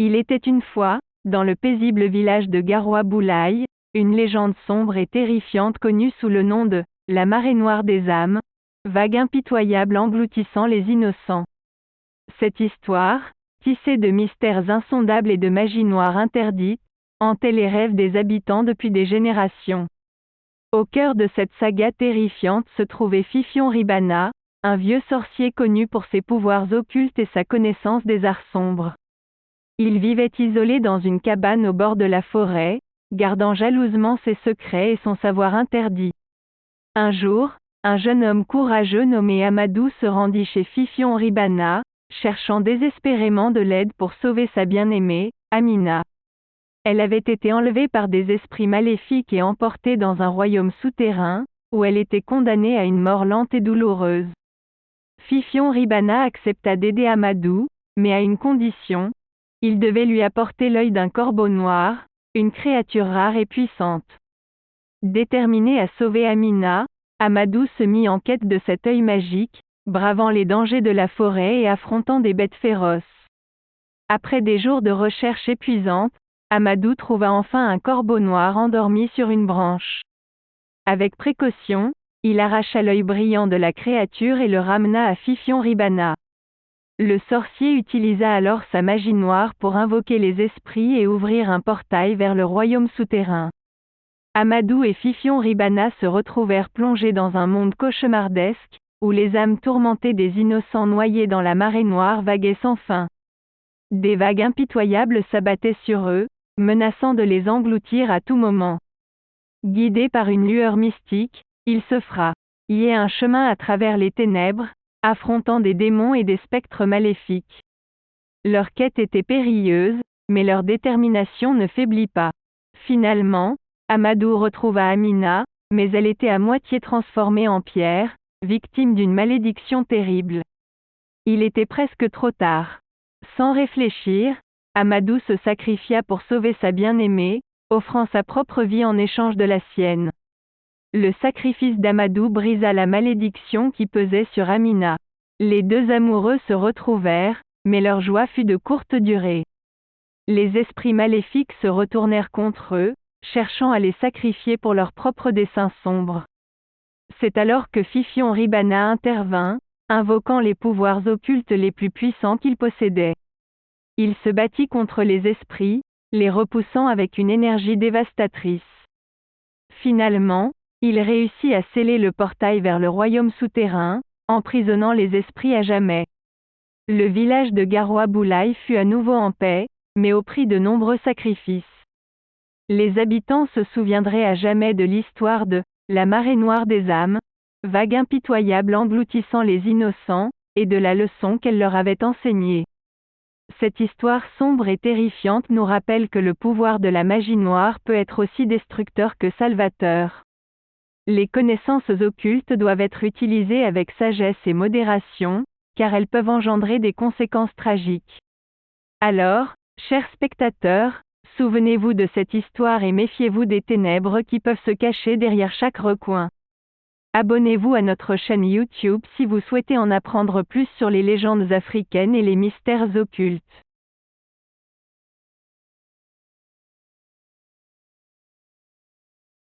Il était une fois, dans le paisible village de Garoua Boulaye, une légende sombre et terrifiante connue sous le nom de « la marée noire des âmes », vague impitoyable engloutissant les innocents. Cette histoire, tissée de mystères insondables et de magie noire interdite, hantait les rêves des habitants depuis des générations. Au cœur de cette saga terrifiante se trouvait Fifion Ribana, un vieux sorcier connu pour ses pouvoirs occultes et sa connaissance des arts sombres. Il vivait isolé dans une cabane au bord de la forêt, gardant jalousement ses secrets et son savoir interdit. Un jour, un jeune homme courageux nommé Amadou se rendit chez Fifion Ribana, cherchant désespérément de l'aide pour sauver sa bien-aimée, Amina. Elle avait été enlevée par des esprits maléfiques et emportée dans un royaume souterrain, où elle était condamnée à une mort lente et douloureuse. Fifion Ribana accepta d'aider Amadou, mais à une condition. Il devait lui apporter l'œil d'un corbeau noir, une créature rare et puissante. Déterminé à sauver Amina, Amadou se mit en quête de cet œil magique, bravant les dangers de la forêt et affrontant des bêtes féroces. Après des jours de recherche épuisantes, Amadou trouva enfin un corbeau noir endormi sur une branche. Avec précaution, il arracha l'œil brillant de la créature et le ramena à Fifion Ribana. Le sorcier utilisa alors sa magie noire pour invoquer les esprits et ouvrir un portail vers le royaume souterrain. Amadou et Fifion Ribana se retrouvèrent plongés dans un monde cauchemardesque, où les âmes tourmentées des innocents noyés dans la marée noire vaguaient sans fin. Des vagues impitoyables s'abattaient sur eux, menaçant de les engloutir à tout moment. Guidés par une lueur mystique, ils se frayaient un chemin à travers les ténèbres, affrontant des démons et des spectres maléfiques. Leur quête était périlleuse, mais leur détermination ne faiblit pas. Finalement, Amadou retrouva Amina, mais elle était à moitié transformée en pierre, victime d'une malédiction terrible. Il était presque trop tard. Sans réfléchir, Amadou se sacrifia pour sauver sa bien-aimée, offrant sa propre vie en échange de la sienne. Le sacrifice d'Amadou brisa la malédiction qui pesait sur Amina. Les deux amoureux se retrouvèrent, mais leur joie fut de courte durée. Les esprits maléfiques se retournèrent contre eux, cherchant à les sacrifier pour leurs propres desseins sombres. C'est alors que Fifion Ribana intervint, invoquant les pouvoirs occultes les plus puissants qu'il possédait. Il se battit contre les esprits, les repoussant avec une énergie dévastatrice. Finalement, il réussit à sceller le portail vers le royaume souterrain, emprisonnant les esprits à jamais. Le village de Garoua Boulaye fut à nouveau en paix, mais au prix de nombreux sacrifices. Les habitants se souviendraient à jamais de l'histoire de « la marée noire des âmes », vague impitoyable engloutissant les innocents, et de la leçon qu'elle leur avait enseignée. Cette histoire sombre et terrifiante nous rappelle que le pouvoir de la magie noire peut être aussi destructeur que salvateur. Les connaissances occultes doivent être utilisées avec sagesse et modération, car elles peuvent engendrer des conséquences tragiques. Alors, chers spectateurs, souvenez-vous de cette histoire et méfiez-vous des ténèbres qui peuvent se cacher derrière chaque recoin. Abonnez-vous à notre chaîne YouTube si vous souhaitez en apprendre plus sur les légendes africaines et les mystères occultes.